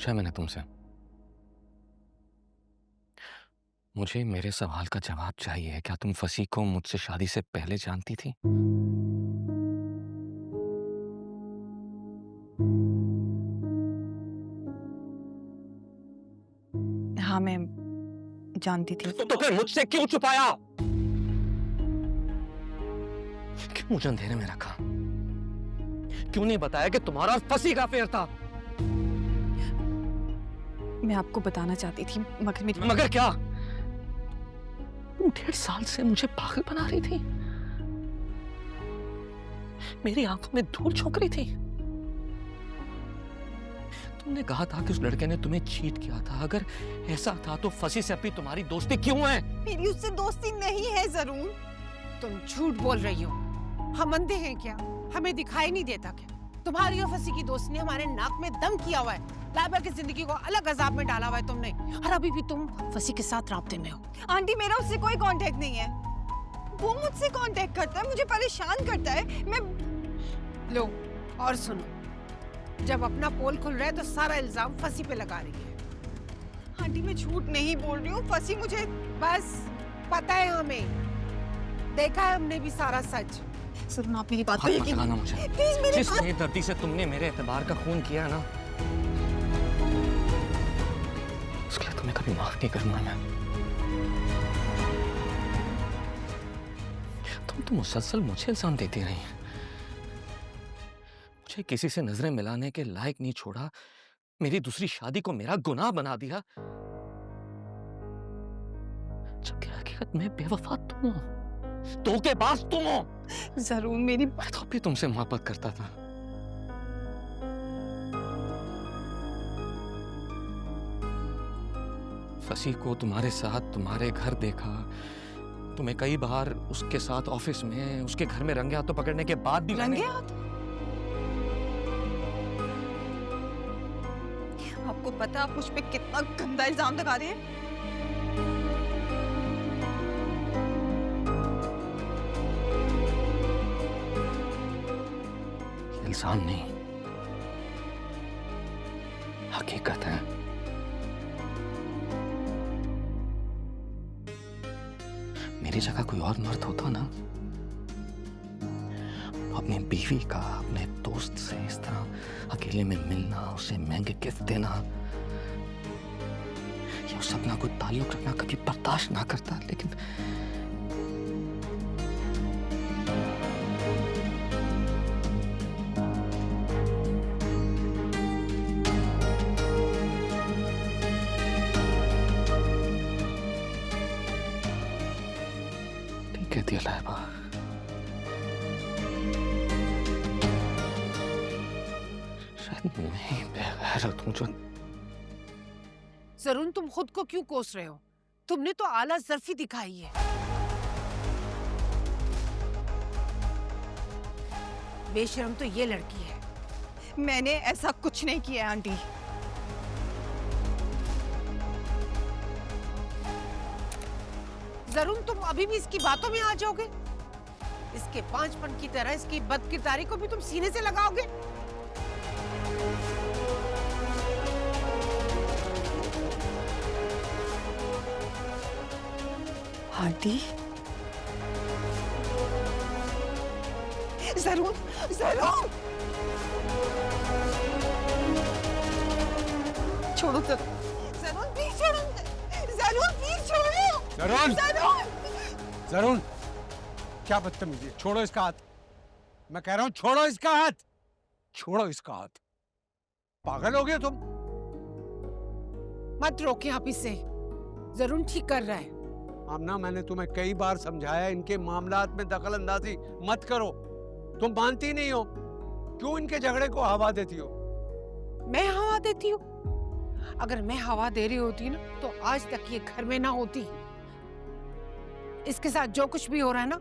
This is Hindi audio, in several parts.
पूछा मैंने तुमसे। मुझे मेरे सवाल का जवाब चाहिए। क्या तुम फसी को मुझसे शादी से पहले जानती थी? हाँ, मैं जानती थी। तो फिर मुझसे क्यों छुपाया? क्यों मुझे अंधेरे में रखा? क्यों नहीं बताया कि तुम्हारा फसी का अफेयर था? मैं आपको बताना चाहती थी मगर मगर क्या? तुम 1.5 साल से मुझे पागल बना रही थी। मेरी आंखों में धूल झोंक रही थी। तुमने कहा था कि उस लड़के ने तुम्हें चीट किया था। अगर ऐसा था तो फसी से अपनी तुम्हारी दोस्ती क्यों है? मेरी उससे दोस्ती नहीं है जरूर। तुम झूठ बोल रही हो। हम अंधे हैं क्या? हमें दिखाई नहीं देता क्या? तुम्हारी और फसी की दोस्ती ने हमारे नाक में दम किया हुआ है। लाइबा की जिंदगी को अलग अजाब में डाला हुआ है तुमने, और अभी भी तुम फसी के साथ राब्ते में हो। आंटी, मेरा उससे कोई कांटेक्ट नहीं है। वो मुझसे कांटेक्ट करता है, मुझे परेशान करता है। मैं लो और सुनो, जब अपना पोल खुल रहा है तो सारा इल्जाम फसी पे लगा रही है। आंटी, मैं झूठ नहीं बोल रही हूँ। फसी मुझे बस पता है हमें, देखा है हमने भी सारा सच। सुनो, आप मेरी बात हाथ मत लगाना मुझे। प्लीज मेरे जिस बेदर्दी से तुमने मेरे एतबार का खून किया ना, उसके लिए तुम्हें कभी माफ नहीं करूंगा मैं। तुम तो मुसलसल मुझे इल्जाम देती रही। मुझे किसी से नजरें मिलाने के लायक नहीं छोड़ा। मेरी दूसरी शादी को मेरा गुनाह बना दिया, जबकि हकीकत में बेवफा तुम हो, धोखेबाज तुम हो। जरूर मेरी मैं तो भी तुमसे मोहब्बत करता था। फसी को तुम्हारे साथ तुम्हारे घर देखा। तुम्हें कई बार उसके साथ ऑफिस में, उसके घर में रंगे हाथों पकड़ने के बाद भी रंगे हाथ। आपको पता आप मुझ पे कितना गंदा इल्जाम लगा रहे हैं? इल्जाम नहीं, हकीकत है। मेरी जगह कोई और मर्द होता ना, अपनी बीवी का अपने दोस्त से इस तरह अकेले में मिलना, उसे महंगे गिफ्ट देना, या उस सपना को ताल्लुक रखना कभी बर्दाश्त ना करता। लेकिन कहती है लाइबा, शायद मैं ही बेगैरत हूं जो। जरून, तुम खुद को क्यों कोस रहे हो? तुमने तो आला ज़र्फी दिखाई है। बेशर्म तो ये लड़की है। मैंने ऐसा कुछ नहीं किया है आंटी। जरूर तुम अभी भी इसकी बातों में आ जाओगे? इसके पांचपन की तरह इसकी बदकिरदारी को भी तुम सीने से लगाओगे? आंटी, जरूर जरूर छोड़ो, जरूर प्लीज छोड़ो, जरूर प्लीज छोड़ो। जरून! जरूर जरून! क्या बदतमीजी है? छोड़ो इसका हाथ। मैं कह रहा हूं छोड़ो इसका हाथ। छोड़ो इसका हाथ। पागल हो गए तुम? मत रोके आप इसे। जरूर ठीक कर रहा है। आमना, मैंने तुम्हें कई बार समझाया इनके मामलात में दखल अंदाजी मत करो। तुम मानती नहीं हो। क्यों इनके झगड़े को हवा देती हो? मैं हवा देती हूँ? अगर मैं हवा दे रही होती ना तो आज तक ये घर में ना होती। इसके साथ जो कुछ भी हो रहा है ना,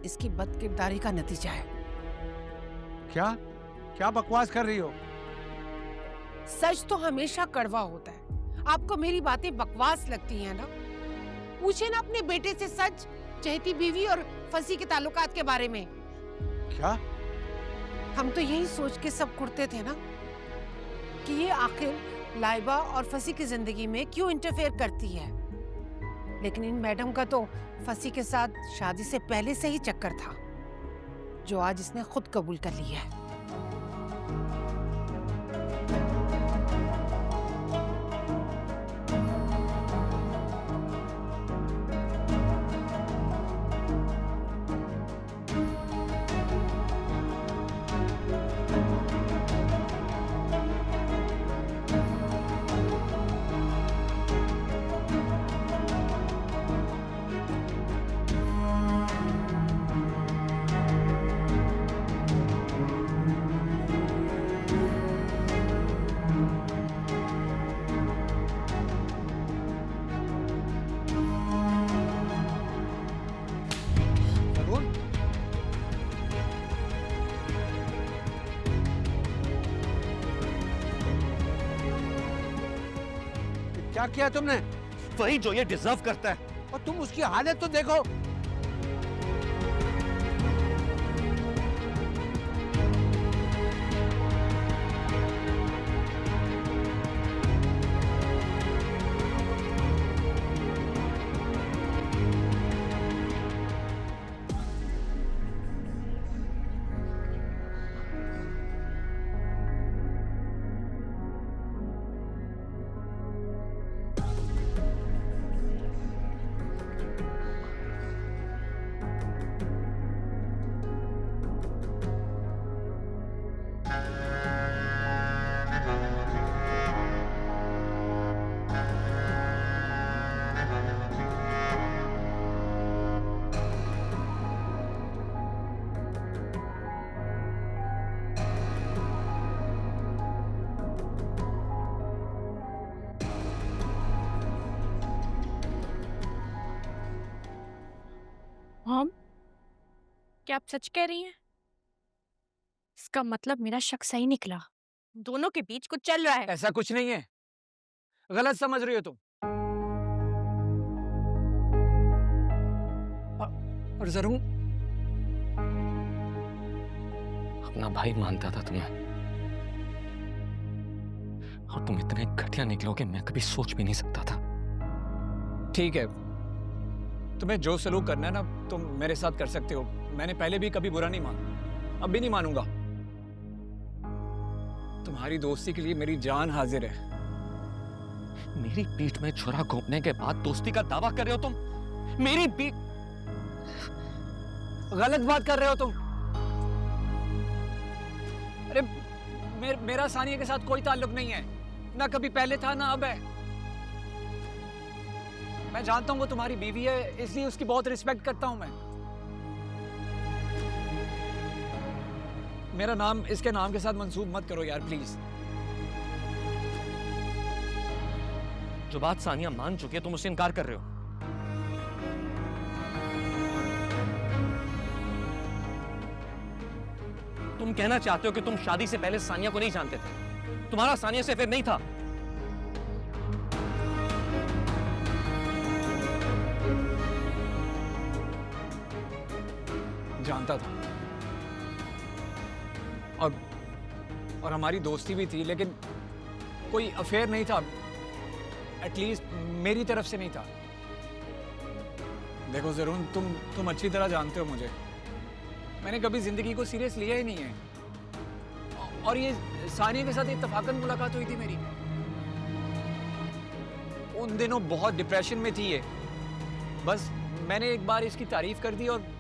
इसकी बदकिरदारी का नतीजा है। क्या क्या बकवास कर रही हो? सच तो हमेशा कड़वा होता है। आपको मेरी बातें बकवास लगती हैं ना? पूछे ना अपने बेटे से सच, चहेती बीवी और फसी के ताल्लुकात के बारे में। क्या? हम तो यही सोच के सब कुड़ते थे ना कि ये आखिर लाइबा और फसी की जिंदगी में क्यों इंटरफेयर करती है। लेकिन इन मैडम का तो फसी के साथ शादी से पहले से ही चक्कर था, जो आज इसने खुद कबूल कर लिया है। जरूर क्या किया तुमने? वही जो ये डिजर्व करता है। और तुम उसकी हालत तो देखो। मॉम, क्या आप सच कह रही हैं? इसका मतलब मेरा शक सही निकला। दोनों के बीच कुछ चल रहा है। ऐसा कुछ नहीं है, गलत समझ रही हो तुम। और जरूर अपना भाई मानता था तुम्हें, और तुम इतने घटिया निकलोगे मैं कभी सोच भी नहीं सकता था। ठीक है, तुम्हें जो सलूक करना है ना तुम मेरे साथ कर सकते हो। मैंने पहले भी कभी बुरा नहीं माना, अब भी नहीं मानूंगा। तुम्हारी दोस्ती के लिए मेरी जान हाजिर है। मेरी पीठ में छुरा घोंपने के बाद दोस्ती का दावा कर रहे हो तुम? मेरी पीठ? गलत बात कर रहे हो तुम। अरे मेरा सानिया के साथ कोई ताल्लुक नहीं है, ना कभी पहले था ना अब है। मैं जानता हूँ वो तुम्हारी बीवी है, इसलिए उसकी बहुत रिस्पेक्ट करता हूं मैं। मेरा नाम इसके नाम के साथ मंसूब मत करो यार, प्लीज। जो बात सानिया मान चुकी है तुम उससे इनकार कर रहे हो। तुम कहना चाहते हो कि तुम शादी से पहले सानिया को नहीं जानते थे, तुम्हारा सानिया से अफेयर नहीं था। जानता था, और हमारी दोस्ती भी थी, लेकिन कोई अफेयर नहीं था, एटलीस्ट मेरी तरफ से नहीं था। देखो जरूर, तुम अच्छी तरह जानते हो मुझे, मैंने कभी जिंदगी को सीरियस लिया ही नहीं है। और ये सानिया के साथ इत्तफाकन मुलाकात हुई थी मेरी। उन दिनों बहुत डिप्रेशन में थी ये, बस मैंने एक बार इसकी तारीफ कर दी और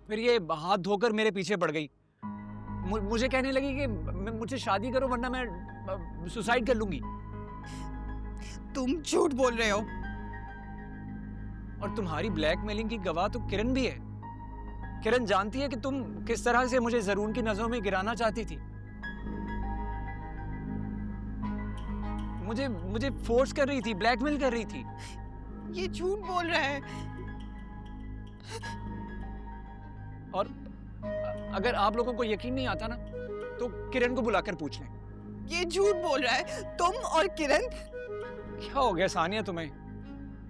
फिर ये हाथ धोकर मेरे पीछे पड़ गई। मुझे कहने लगी कि मुझसे शादी करो वरना मैं सुसाइड कर लूंगी। तुम झूठ बोल रहे हो। और तुम्हारी ब्लैकमेलिंग की गवाह तो किरण भी है। किरण जानती है कि तुम किस तरह से मुझे जरून की नजरों में गिराना चाहती थी। मुझे फोर्स कर रही थी, ब्लैकमेल कर रही थी। ये झूठ बोल रहा है। और अगर आप लोगों को यकीन नहीं आता ना तो किरण को बुलाकर पूछ लें। ये झूठ बोल रहा है। तुम और किरण। क्या हो गया सानिया तुम्हें?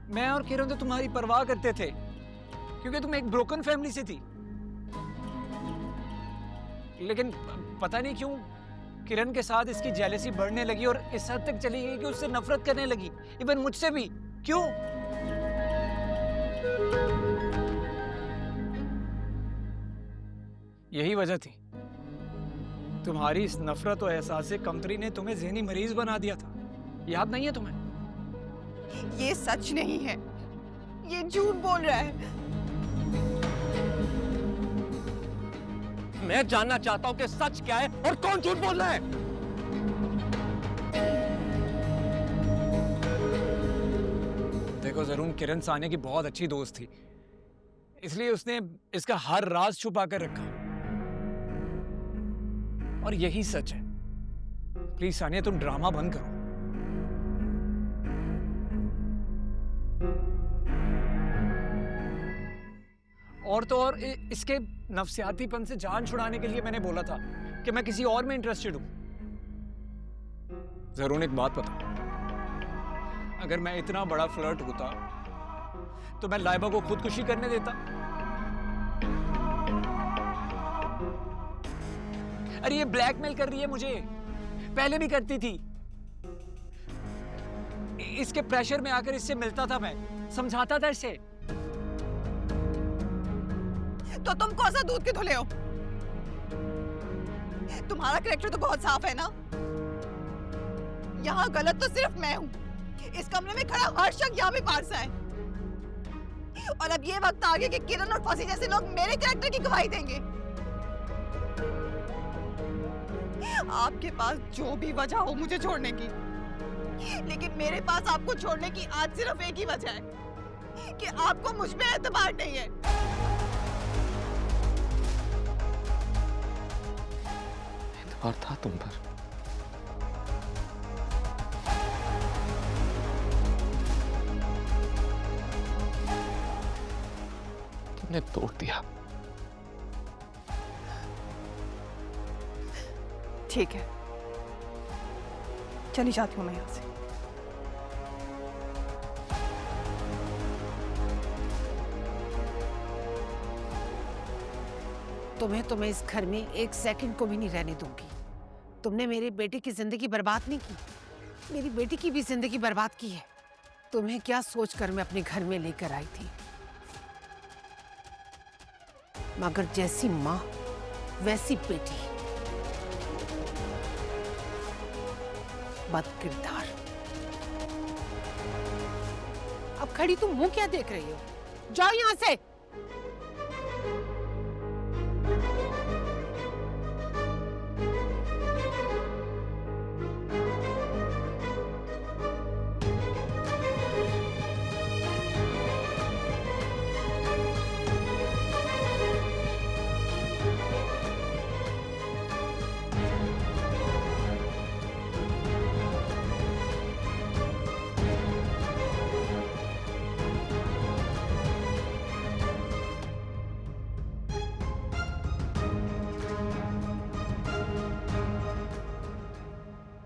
मैं और किरण तो तुम्हारी परवाह करते थे क्योंकि तुम एक ब्रोकन फैमिली से थी, लेकिन पता नहीं क्यों किरण के साथ इसकी जेलसी बढ़ने लगी और इस हद तक चली गई कि उससे नफरत करने लगी, इवन मुझसे भी। क्यों? यही वजह थी। तुम्हारी इस नफरत और एहसास से कमतरी ने तुम्हें ज़हनी मरीज बना दिया था। याद नहीं है तुम्हें? ये सच नहीं है, ये झूठ बोल रहा है। मैं जानना चाहता हूं कि सच क्या है और कौन झूठ बोल रहा है। देखो जरूर, किरण सानिया की बहुत अच्छी दोस्त थी, इसलिए उसने इसका हर राज छुपा कर रखा। और यही सच है। प्लीज सानिया, तुम ड्रामा बंद करो। और तो और इसके नफसियातीपन से जान छुड़ाने के लिए मैंने बोला था कि मैं किसी और में इंटरेस्टेड हूं। जरूर एक बात बता, अगर मैं इतना बड़ा फ्लर्ट होता तो मैं लाइबा को खुदकुशी करने देता? अरे ये ब्लैकमेल कर रही है मुझे, पहले भी करती थी। इसके प्रेशर में आकर इससे मिलता था, मैं समझाता था इसे। तो तुम कौन सा दूध के धुले हो? तुम्हारा कैरेक्टर तो बहुत साफ है ना। यहाँ गलत तो सिर्फ मैं हूँ। इस कमरे में खड़ा हर शख्स यहाँ भी पारसा है। और अब ये वक्त आ गया कि किरण और फसी जैसे लोग मेरे कैरेक्टर की गवाही देंगे। आपके पास जो भी वजह हो मुझे छोड़ने की, लेकिन मेरे पास आपको छोड़ने की आज सिर्फ एक ही वजह है कि आपको मुझ पे एतबार नहीं है। एतबार था तुम पर। तुमने तोड़ दिया। ठीक है, चली जाती हूँ मैं यहाँ से। तुम्हें इस घर में एक सेकंड को भी नहीं रहने दूंगी। तुमने मेरे बेटे की जिंदगी बर्बाद नहीं की, मेरी बेटी की भी जिंदगी बर्बाद की है। तुम्हें क्या सोचकर मैं अपने घर में लेकर आई थी? मगर जैसी माँ वैसी बेटी, बद किरदार। अब खड़ी तुम मुंह क्या देख रही हो? जाओ यहां से।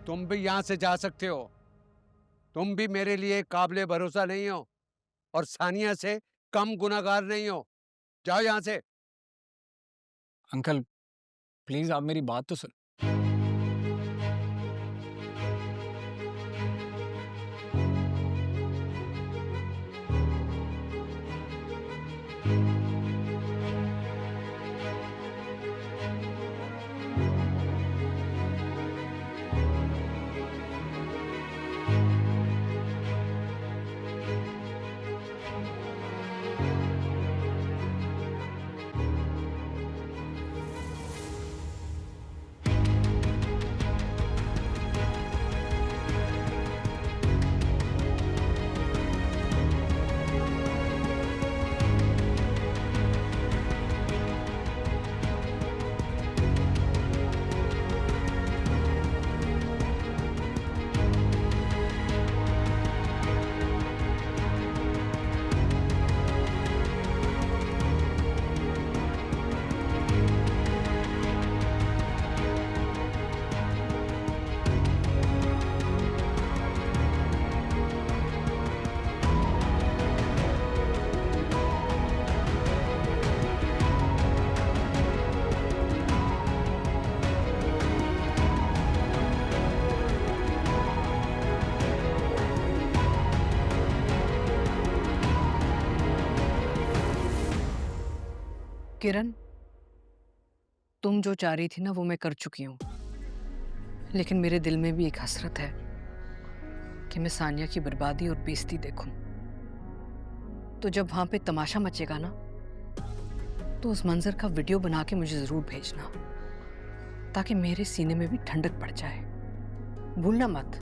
तुम भी यहां से जा सकते हो। तुम भी मेरे लिए काबिले भरोसा नहीं हो और सानिया से कम गुनाहगार नहीं हो। जाओ यहां से। अंकल प्लीज आप मेरी बात तो सुन। किरण, तुम जो चाह रही थी ना वो मैं कर चुकी हूँ, लेकिन मेरे दिल में भी एक हसरत है कि मैं सानिया की बर्बादी और बेइज्जती देखूं। तो जब वहां पे तमाशा मचेगा ना, तो उस मंजर का वीडियो बना के मुझे जरूर भेजना, ताकि मेरे सीने में भी ठंडक पड़ जाए। भूलना मत।